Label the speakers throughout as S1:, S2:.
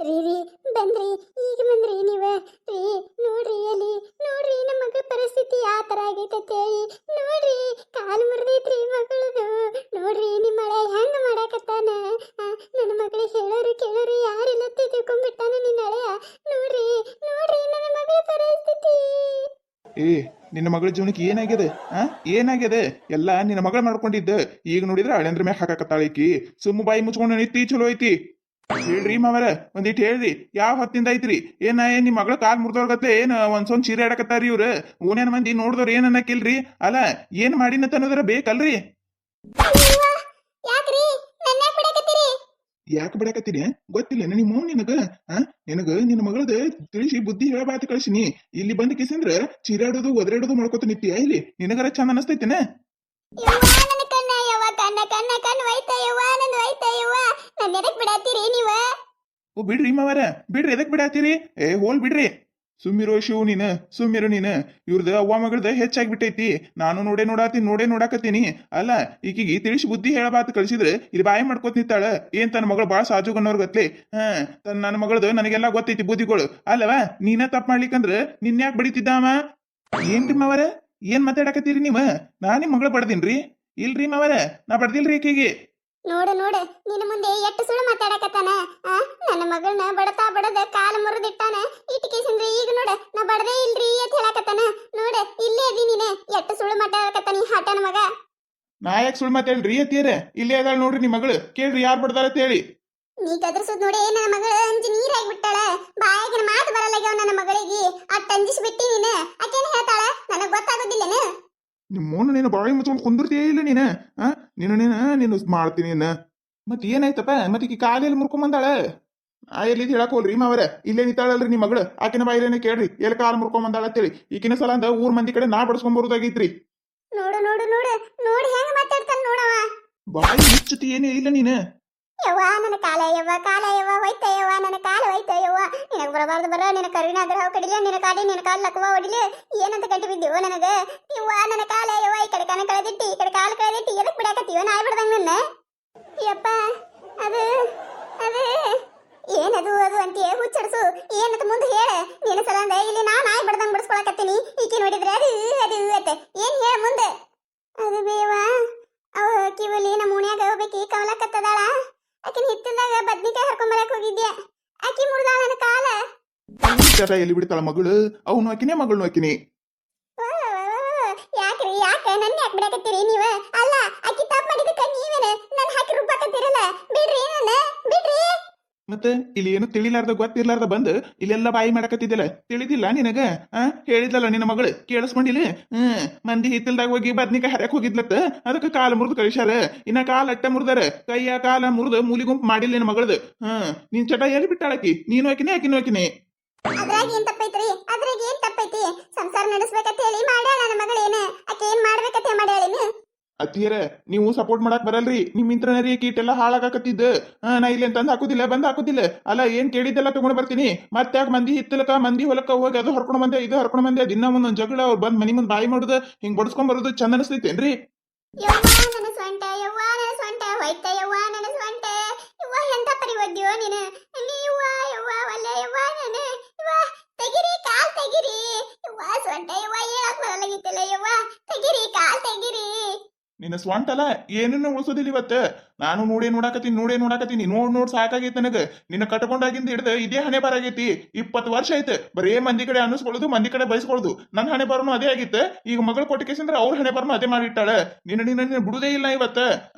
S1: ರೀ ರೀ ಬಂದ್ರಿ, ಈಗ ಬಂದ್ರಿ ನೀವ. ರೀ ನೋಡ್ರಿ ಅಲ್ಲಿ, ನೋಡ್ರಿ ನಮ್ಮ ಮಗಳ ಪರಿಸ್ಥಿತಿ ಯಾವ ತರ ಆಗೈತೆ ಅಂತೇಳಿ. ನೋಡ್ರಿ ಕಾಲು ಮುರಿದೈತ್ರಿ ಮಗಳದು. ನೋಡ್ರಿ ನಿಮ್ಮ ಮಳೆ ಹೆಂಗ ಮಾಡಾಕತ್ತಾನ. ನನ್ನ ಮಗಳಿಗೆ ಹೇಳೋರು ಕೇಳೋರು ಯಾರಿಲ್ಲ ತಿಳ್ಕೊಂಡ್ಬಿಟ್ಟಾನ ನಿನ್ನ ಹಳೆಯ. ನೋಡ್ರಿ ನೋಡ್ರಿ ನನ್ನ ಮಗಳ ಪರಿಸ್ಥಿತಿ.
S2: ಏ ನಿನ್ನ ಮಗಳ ಜೀವನಕ್ಕೆ ಏನಾಗ್ಯದ? ಏನಾಗ್ಯದ? ಎಲ್ಲ ನಿನ್ನ ಮಗಳ ಮಾಡ್ಕೊಂಡಿದ್ದ. ಈಗ ನೋಡಿದ್ರೆ ಹಳೆಂದ್ರ ಮ್ಯಾಗ ಹಾಕಾಕತ್ತಾಳ ಈಕಿ. ಸುಮ್ಮ ಬಾಯಿ ಮುಚ್ಕೊಂಡು ನಿಂತಿ ಚಲೋ ಐತಿ. ಹೇಳ್ರಿ ಮಾವರ, ಒಂದಿಟ್ಟು ಹೇಳ್ರಿ, ಯಾವ ಹೊತ್ತಿಂದ ಐತ್ರಿ? ಏನ್ ನಿಮ್ ಮಗಳ ಕಾಲ್ ಮುರ್ದವ್ರಗತ್ಲೆ ಏನ್ ಒಂದ್ ಚೀರೆ ಆಡಕತ್ತಾರಿ ಇವ್ರ? ಓನೇನ್ ಮಂದಿ ನೋಡಿದವ್ರ ಏನ್ ಅನ್ನಕಿಲ್ರಿ? ಅಲ್ಲ ಏನ್ ಮಾಡಿನಂತ ಅನ್ನೋದ್ರ ಬೇಕಲ್ರಿ?
S1: ಯಾಕ್ರಿ ನನ್ನ ಬಿಡಕತ್ತೀರಿ?
S2: ಯಾಕೆ ಬಿಡಕತ್ತೀನಿ ಗೊತ್ತಿಲ್ಲ ನಿಮ್ಮ ನಿನಗ? ನಿನಗ ನಿನ್ನ ಮಗಳದ ತಿಳಿಸಿ ಬುದ್ಧಿ ಹೇಳಬಾತ ಕಳ್ಸಿನಿ. ಇಲ್ಲಿ ಬಂದ ಕಿಸಂದ್ರ ಚೀರಾಡೋದು ಒದರಾಡೋದು ಮಾಡ್ಕೊತ ನಿತ್ತೀಯ ಇಲ್ಲಿ. ನಿನಗರ ಚಂದ ಅನಸ್ತೈತೇನ? ಓ ಬಿಡ್ರಿ ಮಾವರ, ಬಿಡ್ರಿ. ಎದಕ್ ಬಿಡಾತೀರಿ? ಹೋಲ್ ಬಿಡ್ರಿ. ಸುಮ್ಮಿರೋ ಶಿವ್ ನೀನು, ಸುಮ್ಮಿರೋ ನೀನು. ಇವ್ರದ ಅವ್ವ ಮಗಳದ ಹೆಚ್ಚಾಗ್ಬಿಟ್ಟೈತಿ. ನಾನು ನೋಡೇ ನೋಡಾಕತ್ತೀನಿ. ಅಲ್ಲ ಈಕಿಗೆ ತಿಳಿಸಿ ಬುದ್ಧಿ ಹೇಳಬಾತ ಕಳ್ಸಿದ್ರೆ ಇಲ್ಲಿ ಬಾಯಿ ಮಾಡ್ಕೊತ ನಿಂತಾಳ. ಏನ್ ತನ್ನ ಮಗಳು ಬಾಳ ಸಾಜುಗನ್ನೋರ್ಗತ್ಲೆ. ನನ್ನ ಮಗಳದು ನನಗೆಲ್ಲಾ ಗೊತ್ತೈತಿ ಬುದ್ಧಿಗಳು. ಅಲ್ಲವಾ ನೀನ ತಪ್ಪ ಮಾಡ್ಲಿಕ್ಕಂದ್ರ ನಿನ್ಯಾಕ್ ಬಡಿತಿದ್ದಾವ? ಏನ್ರಿ ಮಾವರ, ಏನ್ ಮಾತಾಡಕತ್ತೀರಿ ನೀವ? ನಾ ನಿಮ್ ಮಗಳ ಬಡ್ದಿನ್ರಿ? ಇಲ್ರಿ ಮಾವರ, ನಾ ಬಡ್ದಿಲ್ರಿ ಈಕಿಗೆ.
S1: ನೋಡು ನೋಡು, ನಿನ್ನ ಮುಂದೆ ಎಷ್ಟು ಸುಳ್ಳು ಮಾತಾಡಕತ್ತಾನ. ನನ್ನ ಮಗಳನ್ನ ಬಡತಾ ಬಡದ ಕಾಲ ಮುರಿದಿಟ್ಟಾನ. ಇಟ್ಕೇಸಂದ್ರೆ ಈಗ ನೋಡ ನಾ ಬಡದೇ ಇಲ್ರಿ ಅಂತ ಹೇಳಕತ್ತಾನ. ನೋಡ ಇಲ್ಲೇ ಅದಿ ನೀನೆ, ಎಷ್ಟು ಸುಳ್ಳು ಮಾತಾಡಕತ್ತಾನ ಈ ಹಾಟನ ಮಗ.
S2: ನಾ ಯಾಕೆ ಸುಳ್ಳು ಮಾತಾಡ್ರಿ ಅತ್ತೀರ? ಇಲ್ಲೇ ಅದಾಳ ನೋಡ್ರಿ ನಿಮ್ ಮಗಳು. ಕೇಳ್ರಿ ಯಾರು ಬಡ್ದಾರ ಅಂತ ಹೇಳಿ.
S1: ನೀ ಗದರ್ಸುದ್ ನೋಡಿ ನನ್ನ ಮಗಳು ಅಂಜಿ ನೀರಾಗ್ಬಿಟ್ಟಾಳ. ಬಾಯಿಗಿನ ಮಾತು ಬರಲ್ಲಾಗ್ಯಾವ ನನ್ನ ಮಗಳಿಗೆ. ಅಟ್ ಅಂಜಿಸ್ಬಿಟ್ಟಿ ನೀನು. ಆಕೇನ್ ಹೇಳ್ತಾಳ ನನಗ್ ಗೊತ್ತಾಗೋದಿಲ್ಲೇನ?
S2: ನಿಮ್ಮೋನು ನೀನು ಬಾಯಿ ಮುಚ್ಕೊಂಡು ಕುಂದಿರ್ತೀಯ ಇಲ್ಲ ನೀನು? ನೀನು ಮಾಡ್ತೀನಿ ನೀನು. ಮತ್ ಏನಾಯ್ತಪ್ಪ? ಮತ್ತೆ ಈಕಿ ಕಾಲೆಲ್ಲಿ ಮುರ್ಕೊಂಬಂದಾಳ? ಎಲ್ಲಿ ಹೇಳಕ್ ಹೋಲ್ರಿ ಮಾವರ, ಇಲ್ಲೇ ನಿಂತಾಳಲ್ರಿ ನಿಮ್ ಮಗಳು. ಆಕಿನ ಬಾಯಿಲೇನೆ ಕೇಳ್ರಿ ಎಲ್ಲಿ ಕಾಲು ಮುರ್ಕೊಂಬಂದಾಳ ಅಂತೇಳಿ. ಈಕಿನ ಸಲ ಅಂದ ಊರ್ ಮಂದಿ ಕಡೆ ನಾ ಬಡ್ಸ್ಕೊಂಡ್ ಬರೋದಾಗೈತ್ರಿ.
S1: ನೋಡು ನೋಡು ನೋಡು ನೋಡಿ ಹೆಂಗ ಮಾತಾಡ್ತಾನ ನೋಡವ.
S2: ಬಾಯಿ ಮುಚ್ಚತಿ ಏನೇ ಇಲ್ಲ ನೀನು.
S1: ಯವ್ವ ನನ್ನ ಕಾಲ ಯವ್ವ, ಕಾಲ ಯವ್ವ ಹೋಯ್ತ ಯವ್ವ, ನನ್ನ ಕಾಲ ಹೋಯ್ತ ಯವ್ವ. ನಿನಗ್ ಬರಬಾರ್ದು ಬರ, ನಿನ್ನ ಕರುವಿನ ಆಗ್ರಹ ಕಡಿಲ, ನಿನ್ನ ಕಾಲ ಲಕ್ವ ಹೊಡಿಲಿ. ಏನಂತ ಗಂಟು ಬಿದ್ದೀವೋ ನನಗ? ಯವ್ವ ನನ್ನ ಕಾಲ ಯವ್ವ, ಈ ಕಡೆ ಕಣ ಕಳೆದಿಟ್ಟಿ, ಈ ಕಡೆ ಕಾಲು ಕಳೆದಿಟ್ಟಿ, ಎದಕ್ ಬಿಡಾಕತ್ತೀವ ನಾಯಿ ಬಿಡ್ದಂಗ ನನ್ನ? ಯಪ್ಪ ಅದು ಅದು ಏನದು ಅದು ಅಂತೀಯ? ಹುಚ್ಚಡ್ಸು ಏನಂತ ಮುಂದೆ ಹೇಳ. ನಿನ್ನ ಸಲಂದ ಇಲ್ಲಿ ನಾ ನಾಯಿ ಬಿಡ್ದಂಗ ಬಿಡಿಸ್ಕೊಳಕತ್ತೀನಿ. ಈಕಿ ನೋಡಿದ್ರೆ ಅದು ಅದು ಅತ್ತೆ ಏನ್ ಹೇಳ ಮುಂದೆ? ಅದು ಬೇವ ಅವ ಕಿವಲಿ ನಮ್ಮ ಓಣ್ಯಾಗ ಹೋಗ್ಬೇಕಿ ಕವಲಕತ್ತದಾಳ. ಆಕಿನ ಹಿತ್ತಲ್ದಾಗ ಬದ್ನಿಕಾಯಿ ಹರ್ಕೊಂಬರಕ್ ಹೋಗಿದ್ದೆ. ಆಕಿ ಮುರ್ದಾಳ ನನ್ನ ಕಾಲ.
S2: ಎಲ್ಲಿ ಬಿಡ್ತಾಳ ಮಗಳು? ಅವನು ಆಕಿನೇ, ಮಗಳನು ಆಕಿನಿ.
S1: ಯಾಕ್ರಿ ಯಾಕ ನನ್ನ ಯಾಕೆ ಬಿಡಕತ್ತೀರಿ ನೀವ? ಅಲ್ಲ ಆಕಿ ತಪ್ಪ ಮಾಡಿದಕ್ಕ ನೀವೇನ ನನ್ನ ಹಾಕಿ ರುಬ್ಬಾಕತ್ತೀರಲ್ಲ? ಬಿಡ್ರಿ ನನ್ನ, ಬಿಡ್ರಿ.
S2: ಮತ್ತೆ ಇಲ್ಲಿ ಏನು ತಿಳಿಲಾರ್ದ ಗೊತ್ತಿರ್ಲಾರ್ದ ಬಂದು ಇಲ್ಲೆಲ್ಲ ಬಾಯಿ ಮಾಡಕತ್ತಿದ್ದಲ್ಲ, ತಿಳಿದಿಲ್ಲ ನಿನಗ? ಹೇಳಿದ್ಲಲ್ಲ ನಿನ್ನ ಮಗಳು, ಕೇಳಿಸ್ಕೊಂಡಿಲ್ಲ? ಮಂದಿ ಹಿತ್ತಲ್ದಾಗ ಹೋಗಿ ಬದ್ನಿಕಾಯಿ ಹರಕ್ ಹೋಗಿದ್ಲತ್ತ, ಅದಕ್ಕೆ ಕಾಲ ಮುರಿದು ಕಳಿಸ್ಯಾರ. ಇನ್ನ ಕಾಲ ಅಟ್ಟ ಮುರಿದಾರ, ಕೈಯ ಕಾಲ ಮುರಿದು ಮೂಲಿಗುಂಪು ಮಾಡಿಲ್ಲ ನಿನ್ನ ಮಗಳದು. ನಿನ್ ಚಟ ಎಲ್ಲಿ ಬಿಟ್ಟಾಳಕಿ? ನೀನು ಆಕಿನೇ, ಆಕಿನೂ ಆಕಿನೇ.
S1: ಅದ್ರಾಗ ಏನ್ ತಪ್ಪೈತ್ರಿ? ಅದ್ರಾಗ ಏನ್ ತಪ್ಪೈತಿ? ಸಂಸಾರ ನಡೆಸ್ಬೇಕಂತ ಹೇಳಿ ಮಾಡ್ಯಾಳ ನನ್ನ ಮಗಳೇನ. ಆಕೆ ಏನ್ ಮಾಡ್ಬೇಕಂತ ಮಾಡ್ಯಾಳೇನು?
S2: ಅತ್ತಿಯರ ನೀವು ಸಪೋರ್ಟ್ ಮಾಡಕ್ ಬರಲ್ರಿ. ನಿಮ್ ಇಂತ್ರನರಿ ಕೀಟೆಲ್ಲ ಹಾಳಾಗಕತ್ತಿದ್ದ. ನಾ ಇಲ್ಲಿ ಅಂತಂದು ಹಾಕುದಿಲ್ಲ, ಬಂದ್ ಹಾಕುದಿಲ್ಲ. ಅಲ್ಲ ಏನ್ ಕೇಳಿದ್ದೆಲ್ಲ ತಗೊಂಡ್ ಬರ್ತೀನಿ. ಮತ್ತೆ ಯಾಕೆ ಮಂದಿ ಹಿತ್ತಲಕ ಮಂದಿ ಹೊಲಕ್ಕ ಹೋಗಿ ಅದು ಹರ್ಕೊಂಡ್ ಬಂದೆ, ಇದು ಹರ್ಕೊಂಡ್ ಬಂದೆ, ದಿನ ಒಂದೊಂದ್ ಜಗಳ ಅವ್ರು ಬಂದ್ ಮನಿ ಮುಂದ್ ಬಾಯಿ ಮಾಡುದು, ಹಿಂಗ್ ಬಡ್ಸ್ಕೊಂಡ್ ಬರೋದು ಚಂದ ಅನಿಸ್ತೈತೇನ್ರಿ?
S1: ಯವ್ವ ನನ್ನ ಸ್ವಂಟ, ಯವ್ವ ನನ್ನ ಸ್ವಂಟ ಹೋಯ್ತ ಯವ್ವ ನನ್ನ ಸ್ವಂಟ. ಯವ್ವ ಎಂತ ಪರಿವದ್ಯೋ ನೀನು. ನೀವ್ವ ಯವ್ವ ಒಲ್ಲ ಯವ್ವ ನಾನು. ಯವ್ವ ತೆಗಿರಿ ಕಾಲ್ ತೆಗಿರಿ. ಯವ್ವ ಸ್ವಂಟ ಯವ್ವ ಹೇಳಕ್ ಬರಲಾಗಿತ್ತಲ್ಲ ಯವ್ವ. ತೆಗಿರಿ ಕಾಲ್ ತೆಗಿರಿ.
S2: ನಿನ್ನ ಸ್ವಂಟಲ್ಲ ಏನನ್ನು ಉಳಿಸೋದಿಲ್ಲ ಇವತ್ತ. ನಾನು ನೋಡೇ ನೋಡಾಕತ್ತೀನಿ. ನೋಡ್ ಸಾಕಾಗೈತಿ ನನಗ. ನಿನ್ನ ಕಟ್ಕೊಂಡಾಗಿಂದ ಹಿಡ್ದು ಇದೇ ಹಣೆ ಬರ ಆಗೈತಿ. 20 ವರ್ಷ ಐತೆ ಬರೇ ಮಂದಿ ಕಡೆ ಅನ್ನಿಸ್ಕೊಳ್ಳೋದು, ಮಂದಿ ಕಡೆ ಬಯಸ್ಕೊಳ್ಳೋದು. ನನ್ನ ಹಣೆ ಬರನು ಅದೇ ಆಗಿತ್ತು. ಈಗ ಮಗಳು ಕೊಟ್ಟಿಕೆಸಂದ್ರೆ ಅವ್ರ ಹಣೆ ಬರನು ಅದೇ ಮಾಡಿಟ್ಟಾಳ. ನಿನ್ನ ಬಿಡುದೇ ಇಲ್ಲ ಇವತ್ತ.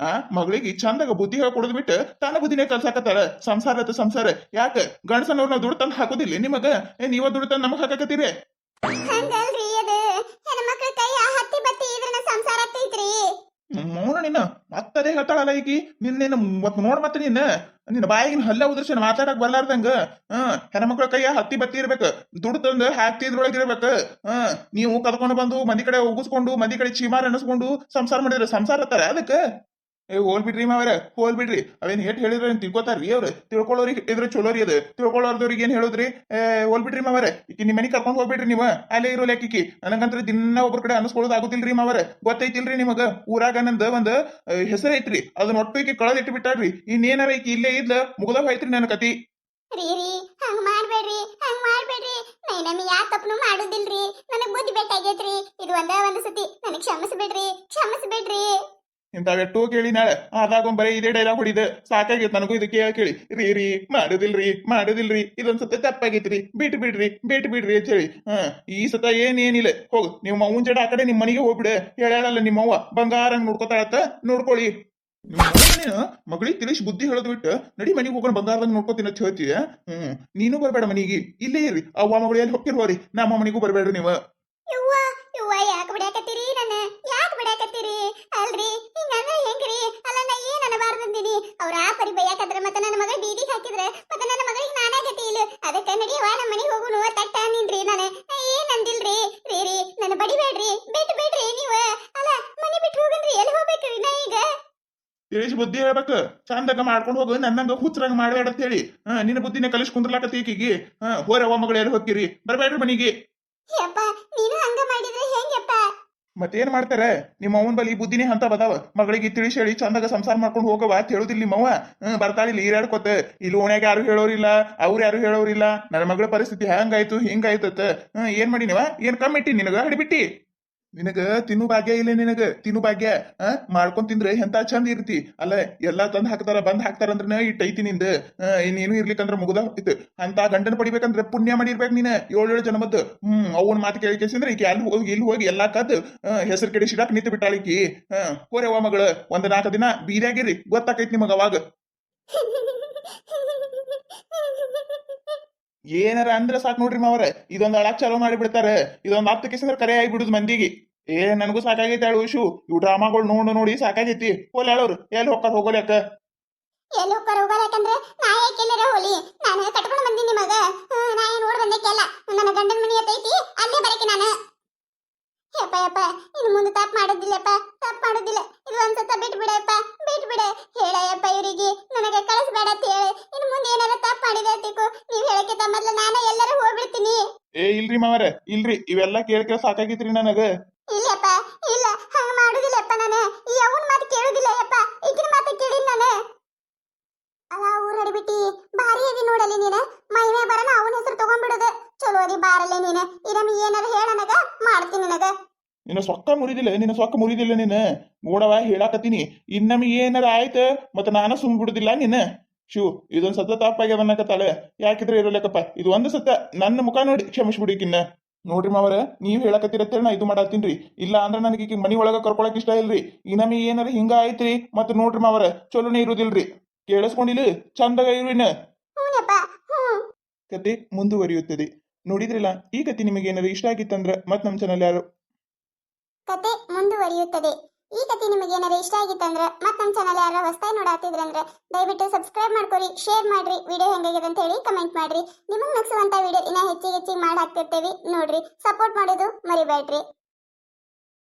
S2: ಮಗಳಿಗೆ ಚಂದಾಗ ಬುದ್ಧಿ ಕೊಡದ್ ಬಿಟ್ಟು ತಾನ ಬುದ್ಧಿನೇ ಕಲ್ಸಾಕತ್ತಾಳ. ಸಂಸಾರ ಯಾಕೆ ಗಂಡಸನವ್ರನ್ನ ದುಡ್ಡು ತಂದು ಹಾಕೋದಿಲ್ಲ ನಿಮಗ? ನೀವ ದುಡ್ಡು ತಂದು ನಮಗ್ ಹಾಕಕತ್ತೀರಿ?
S1: ಹಂಗಲ್ರಿ, ಅದು ಹೆಣ್ಮಕ್ಳ ಕೈಯ ಹತ್ತಿ ಬತ್ತಿ ಇದ್ರನ ಸಂಸಾರ ಆಗ್ತೈತ್ರಿ.
S2: ಮೌನ ನಿನ್ನ ಮತ್ತದೇ ಹೇಳ್ತಾಳಲ್ಲ ಈಕಿ. ನಿನ್ನ ಮತ್ ನೋಡ್ ಮತ್ತೆ ನಿನ್ನ ಬಾಯಿಗಿನ ಹಲ್ಲ ಉದ್ರಸ ಮಾತಾಡಕ್ ಬರ್ಲಾರ್ದಂಗ. ಹೆಣ್ಮಕ್ಳ ಕೈಯ ಹತ್ತಿ ಬತ್ತಿ ಇರ್ಬೇಕು, ದುಡ್ಡು ತಂದು ಹಾಕ್ತಿದ್ರೊಳಗಿರ್ಬೇಕು. ನೀವು ಕದ್ಕೊಂಡು ಬಂದು ಮಂದಿ ಕಡೆ ಉಗಿಸ್ಕೊಂಡು ಮಂದಿ ಕಡೆ ಚೀಮಾರ್ ಅನಿಸ್ಕೊಂಡು ಸಂಸಾರ ಮಾಡಿದ್ರೆ ಸಂಸಾರ ಹತ್ತಾರ ಅದಕ್ಕೆ? ಹೋಲ್ ಬಿಡ್ರಿ ಮಾವರ, ಹೋಲ್ ಬಿಡ್ರಿ. ಅವೇನ್ ಹೇಟ್ ಹೇಳಿದ್ರೆ ತಿಳ್ಕೊತಾರ್ರಿ ಅವ್ರು. ತಿಳ್ಕೊಳ್ಳೋರಿಗೆ ಇದ್ರೆ ಚಲೋರಿ ಅದು, ತಿಳ್ಕೊಳ್ಳೋರ್ದವ್ರಿಗೆ ಏನ್ ಹೇಳುದ್ರಿ? ಹೋಲ್ ಬಿಡ್ರಿ ಮಾವರ. ಈಕಿ ನಿಮ್ಮ ಮನೆ ಕರ್ಕೊಂಡ್ ಹೋಗ್ಬಿಡ್ರಿ ನೀವು. ಅಲ್ಲೇ ಇರೋ ಲೆಕ್ಕಿಕ್ಕಿ ನನಗಂತ್ರ ದಿನ ಒಬ್ರ ಕಡೆ ಅನ್ಸ್ಕೊಳ್ಳೋದು ಆಗುದಿಲ್ರಿ ಮಾವರ. ಗೊತ್ತೈತಿಲ್ರಿ ನಿಮಗ? ಊರಾಗ ನಂದ ಒಂದ್ ಹೆಸರು ಐತ್ರಿ, ಅದನ್ನ ಒಟ್ಟು ಈಕಿ ಕಳೆದಿಟ್ಟು ಬಿಟ್ಟಾಡ್ರಿ. ಇನ್ನೇನಾರ ಈಕಿ ಇಲ್ಲೇ ಇದ್ಲ ಮುಗ್ದಾಗ ಐತ್ರಿ ನನ್ನ ಕತಿ.
S1: ರೀ ರೀ ಹಂಗ್ ಮಾಡ್ಬೇಡ್ರಿ ಹಂಗ್ ಮಾಡ್ಬೇಡ್ರಿ ನೈನಮ್ಮಿ ಯಾ ತಪ್ಪನು ಮಾಡುದಿಲ್ರಿ ನನಗ್ ಬುದ್ಧಿ ಬೇಕಾಗೈತ್ರಿ ಇದು ಒಂದು ಸತಿ ನನಗ್ ಕ್ಷಮಿಸ್ಬಿಡ್ರಿ ಕ್ಷಮಿಸ್ಬಿಡ್ರಿ
S2: ಇಂಥವೆಟ್ಟೋ ಕೇಳಿ ನಾಳೆ ಆದಾಗ ಬರೀ ಇದೇ ಡೈಲಾಗ್ ಹೊಡಿದ ಸಾಕಾಗೈತೆ ನನಗೂ ಇದಕ್ಕೆ ಕೇಳಿ ರೀ ಮಾಡುದಿಲ್ರಿ ಇದೊಂದ್ಸತ ತಪ್ಪಾಗೈತ್ರಿ ಬಿಟ್ಟು ಬಿಡ್ರಿ ಅಂತ ಹೇಳಿ ಈ ಸತ ಏನಿಲ್ಲ ಹೋಗು ನೀವು ಅವ್ವನ್ ಜಡ ಆ ಕಡೆ ನಿಮ್ಮ ಮನೆಗೆ ಹೋಗ್ಬಿಡ ಹೇಳಲ್ಲ ನಿಮ್ಮವ್ವ ಬಂಗಾರಂಗ್ ನೋಡ್ಕೊತಾಳತ್ತ ನೋಡ್ಕೊಳ್ಳಿ ಮಗಳಿಗೆ ತಿಳಿಸಿ ಬುದ್ಧಿ ಹೇಳೋದು ಬಿಟ್ಟು ನಡಿ ಮನೆಗೆ ಹೋಗೋಣ ಬಂಗಾರದಂಗ್ ನೋಡ್ಕೋತೀನಿ ಅಂತ ಹೇಳ್ತೀಯ ನೀನು ಬರ್ಬೇಡ ಮನೆಗೆ ಇಲ್ಲೇ ಇರ್ರಿ ಅವ್ವ ಮಗಳು ಎಲ್ಲಿ ಹೋಗಿರ್ವರಿ ನಮ್ಮ ಮನೆಗೂ ಬರ್ಬೇಡ್ರಿ ನೀವು
S1: ಯವ್ವ ಯವ್ವ ಯಾಕೆ ಬಿಡಾಕತ್ತೀರಿ ನನ್ನ ಯಾಕೆ ಬಿಡಾಕತ್ತೀರಿ ಅಲ್ರಿ ಹಿಂಗಂದ್ರೆ ಹೆಂಗ್ರಿ ಅಲ್ಲ ನಾ ಏನ್ ಅನ್ನಬಾರ್ದಂದಿನಿ ಅವ್ರ ಆ ಪರಿ ಬೈಯಾಕತ್ರ ಮತ್ತೆ ನನ್ನ ಮಗಳ ಬೀದಿಗೆ ಹಾಕಿದ್ರೆ ಮತ್ತೆ ನನ್ನ ಮಗಳಿಗೆ ನಾನೇ ಗತಿ ಇಲ್ಲ ಅದಕ್ಕೆ ನಡಿಯವ್ವ ನಮ್ಮ ಮನೆಗೆ ಹೋಗುನು ತಟ್ಟ ನಿನ್ರಿ ನಾನು ಏನ್ ಅಂದಿಲ್ರಿ ರೀ ನನ್ನ ಬಡಿಬೇಡ್ರಿ ಬಿಡ್ರಿ ನೀವು ಅಲ್ಲ ಮನೆ ಬಿಟ್ಟು ಹೋಗನ್ರಿ ಎಲ್ಲಿ ಹೋಗ್ಬೇಕ್ರಿ ನಾ ಈಗ
S2: ತಿಳಿಸಿ ಬುದ್ಧಿ ಹೇಳ್ಬೇಕು ಚಂದಾಗ ಮಾಡ್ಕೊಂಡು ಹೋಗು ನನ್ನಂಗ ಹುಚ್ಚರಂಗ ಮಾಡ್ಬೇಡ ಅಂತ ಹೇಳಿ ನಿನ್ನ ಬುದ್ಧಿನ ಕಲಿಸ್ ಕುಂದ್ರಲಾಕತ್ತಿ ಈಕಿಗೆ ಹೋರವ್ವ ಮಗಳು ಎಲ್ಲಿ ಹೋಗ್ತೀರಿ ಬರ್ಬೇಡ್ರಿ ಮನೆಗೆ
S1: ಯಪ್ಪ ನೀನು ಹಂಗ ಮಾಡಿದ್ರೆ ಹೆಂಗಪ್ಪ
S2: ಮತ್ತೇನ್ ಮಾಡ್ತಾರೆ ನಿಮ್ಮ ಅವನ್ ಬಲಿ ಬುದ್ಧಿನೇ ಅಂತ ಬದಾವ ಮಗಳಿಗೆ ತಿಳಿಸಿ ಹೇಳಿ ಚಂದಾಗ ಸಂಸಾರ ಮಾಡ್ಕೊಂಡು ಹೋಗವ ಅಂತ ಹೇಳುದಿಲ್ಲ ನಿಮ್ಮವ್ವ ಬರ್ತಾಳಿಲ್ಲ ಈರಾಡ್ಕೊತ ಇಲ್ಲಿ ಓಣ್ಯಾಗ ಯಾರು ಹೇಳೋರಿಲ್ಲ ಅವ್ರು ಯಾರು ಹೇಳೋರಿಲ್ಲ ನನ್ನ ಮಗಳ ಪರಿಸ್ಥಿತಿ ಹೆಂಗಾಯ್ತು ಹಿಂಗಾಯ್ತತ್ತ ಏನ್ ಮಾಡಿ ನೀವ ಏನ್ ಕಮ್ಮಿಟ್ಟಿ ನಿನಗ ಹಡಿಬಿಟ್ಟಿ ನಿನಗ ತಿನ್ನು ಭಾಗ್ಯ ಇಲ್ಲ ನಿನಗ ತಿನ್ನು ಭಾಗ್ಯ ಮಾಡ್ಕೊಂಡ್ ತಿಂದ್ರೆ ಎಂತ ಚಂದ ಇರ್ತಿ ಅಲ್ಲ ಎಲ್ಲಾ ತಂದ್ ಹಾಕ್ತಾರ ಬಂದ್ ಹಾಕ್ತಾರಂದ್ರ ಇಟ್ಟೈತಿ ನಿಂದ ನೀನು ಇರ್ಲಿಕ್ಕಂದ್ರ ಮುಗ್ದ ಹೋಗ್ತಿತ್ತು ಅಂತ ಗಂಡನ ಪಡಿಬೇಕಂದ್ರೆ ಪುಣ್ಯ ಮಾಡಿರ್ಬೇಕು ನೀನ ಏಳು ಜನ್ಮದ್ದು ಅವನ್ ಮಾತು ಕೇಳಿಕೆಸಿಂದ್ರೆ ಈಗ ಅಲ್ಲಿ ಹೋಗಿ ಇಲ್ಲಿ ಹೋಗಿ ಎಲ್ಲಾ ಕದ್ದು ಹೆಸರು ಕೆಡಿ ಸಿಡಾಕ್ ನಿಂತು ಬಿಟ್ಟಾಳಿಕಿ ಹೋರವ್ವ ಮಗಳ ಒಂದ್ 4 ದಿನ ಬೀರ್ಯಾಗಿರಿ ಗೊತ್ತಾಕೈತಿ ನಿಮಗ ಅವಾಗ ಏನಾರ ಅಂದ್ರೆ ಸಾಕು ನೋಡ್ರಿ ಮಾವ್ರ ಇದೊಂದ್ ಅಳಾಕ್ ಚಾಲೂ ಮಾಡಿ ಬಿಡ್ತಾರ ಇದೊಂದ್ 10 ಕೇಸಂದ್ರ ಕರೆ ಆಗಿಬಿಡುದು ಮಂದಿಗೆ ನನಗೂ ಸಾಕಾಗೈತಿ ಅಳು ಇಶು ಇವ್ ಡ್ರಾಮಾಗಳು ನೋಡಿ ಸಾಕಾಗೈತಿ ಹೋಲ್ ಹೇಳೋರು ಎಲ್ಲಿ ಹೋಗೋಲ್ಯಾಕ
S1: ಎಲ್ಲಿ ಹೋಗೋಲ್ಲ ಯಾಕಂದ್ರೆ ನಾ ಯಾಕೆಲ್ಲರ ಹೋಲಿ ನಾನು ಕಟ್ಕೊಂಡು ಬಂದೀನಿ ಮಗ ನಾ ಏನ್ ನೋಡ್ ಬಂದೇಕೆಲ್ಲ ನನ್ನ ಗಂಡನ ಮನೆ ಐತಿ ಅಲ್ಲೇ ಬರಕ್ಕೆ ನಾನು ಯಪ್ಪ ಇನ್ನು ಮುಂದೆ ತಪ್ಪು ಮಾಡೋದಿಲ್ಲಪ್ಪ ತಪ್ಪು ಮಾಡೋದಿಲ್ಲ ಇದು ಒಂದ್ಸತ ಬಿಟ್ಬಿಡಪ್ಪ ಹೇಳಯ್ಯಪ್ಪ ಇವರಿಗೆ ನನಗೆ ಕಳಿಸ್ಬೇಡ ಅಂತ ಹೇಳಿ ಇನ್ನು ಮುಂದೆ ಏನಾರ ತಪ್ಪು ಮಾಡಿದೆ ಅಂತಿಕು ನೀವು ಹೇಳಕ್ಕೆ ಮೊದ್ಲು ನಾನು ಎಲ್ಲರೂ ಹೋಗ್ಬಿಡ್ತೀನಿ
S2: ಇಲ್ರಿ ಮಾವರ ಇಲ್ರಿ ಇವೆಲ್ಲ ಕೇಳ್ಕ ಸಾಕಾಗಿತ್ರಿ ನನಗ
S1: ಇಲ್ಲಪ್ಪ ಇಲ್ಲ ಹಂಗ ಮಾಡುದಿಲ್ಲಪ್ಪ ನಾನು ಈ ಅವನ್ ಮಾತು ಕೇಳುದಿಲ್ಲ ಯಪ್ಪ ಈಗಿನ ಮಾತು ಕೇಳಿ ನಾನು ಅಲ್ಲ ಊರ್ ಹಡಿಬಿಟ್ಟಿ ಭಾರಿ ಅದಿ ನೋಡಲಿ ನೀನ ಮೈಮೆ ಬರನ ಅವನ ಹೆಸರು ತಗೊಂಡ್ಬಿಡೋದು ಚಲೋ ಅದಿ ಬಾರಲ್ಲ ನೀನ ಇರಮಿ ಏನಾರ ಹೇಳನಗ ಮಾಡ್ತೀನಿ ನನಗ
S2: ನಿನ್ನ ಸೊಕ್ಕ ಮುರಿದಿಲ್ಲ ನೀನು ನೋಡವ ಹೇಳಾಕತ್ತೀನಿ ಇನ್ನಮಿ ಏನಾರ ಆಯ್ತ ಮತ್ತ ನಾನ ಸುಮ್ ಬಿಡುದಿಲ್ಲ ನೀನ ಶಿವ್ ಇದೊಂದ್ ಸತ ತಪ್ಪಾಗ್ಯದ ಅನ್ನಕತ್ತಾಳೆ ಯಾಕಿದ್ರೆ ಇರೋಲ್ಲಕ್ಕಪ್ಪ ಇದು ಒಂದು ಸತ ನನ್ನ ಮುಖ ನೋಡಿ ಕ್ಷಮಿಸ್ಬಿಡಿಕಿನ್ನ ನೋಡ್ರಿ ಮಾವರ ನೀವ್ ಹೇಳಕತ್ತಿರತ್ತೇಳಿ ನಾ ಇದು ಮಾಡತ್ತೀನ್ರಿ ಇಲ್ಲ ಅಂದ್ರ ನನಗೆ ಈಗ ಮನಿ ಒಳಗ ಕರ್ಕೊಳಕ್ ಇಷ್ಟ ಇಲ್ರಿ ಇನ್ನಮಿ ಏನಾರ ಹಿಂಗ ಆಯ್ತ್ರಿ ಮತ್ತ ನೋಡ್ರಿ ಮಾವರ ಚಲೋನೇ ಇರುದಿಲ್ರಿ ಕೇಳಿಸ್ಕೊಂಡಿಲ್ಲ ಚಂದಾಗ ಇರುವಿನ ಕತೆ ಮುಂದುವರಿಯುತ್ತದೆ ನೋಡಿದ್ರಲ್ಲ ಈ ಕತೆ ನಿಮಗೆ ಏನಾದ್ರು ಇಷ್ಟ ಆಗಿತ್ತಂದ್ರ ಮತ್ ನಮ್ ಚಾನಲ್ ಯಾರು
S1: ಕತೆ ಮುಂದುವರಿಯುತ್ತದೆ ಈ ಕತೆ ನಿಮಗೆ ಏನಾದ್ರು ಇಷ್ಟ ಆಗಿತ್ತಂದ್ರ ಮತ್ ನಮ್ ಚಾನಲ್ ಯಾರು ಹೊಸದಾಗಿ ನೋಡಾತಿದ್ರಂದ್ರ ದಯವಿಟ್ಟು ಸಬ್ಸ್ಕ್ರೈಬ್ ಮಾಡ್ಕೊರಿ ಶೇರ್ ಮಾಡ್ರಿ ವಿಡಿಯೋ ಹೆಂಗಾಗಿದೆ ಅಂತ ಹೇಳಿ ಕಮೆಂಟ್ ಮಾಡ್ರಿ ನಿಮಗೆ ನಗಿಸುವಂತ ವಿಡಿಯೋ ಇನ್ನ ಹೆಚ್ಚಿಗೆ ಮಾಡಿ ಹಾಕ್ತಿರ್ತೇವಿ ನೋಡ್ರಿ ಸಪೋರ್ಟ್ ಮಾಡೋದು ಮರಿಬೇಡ್ರಿ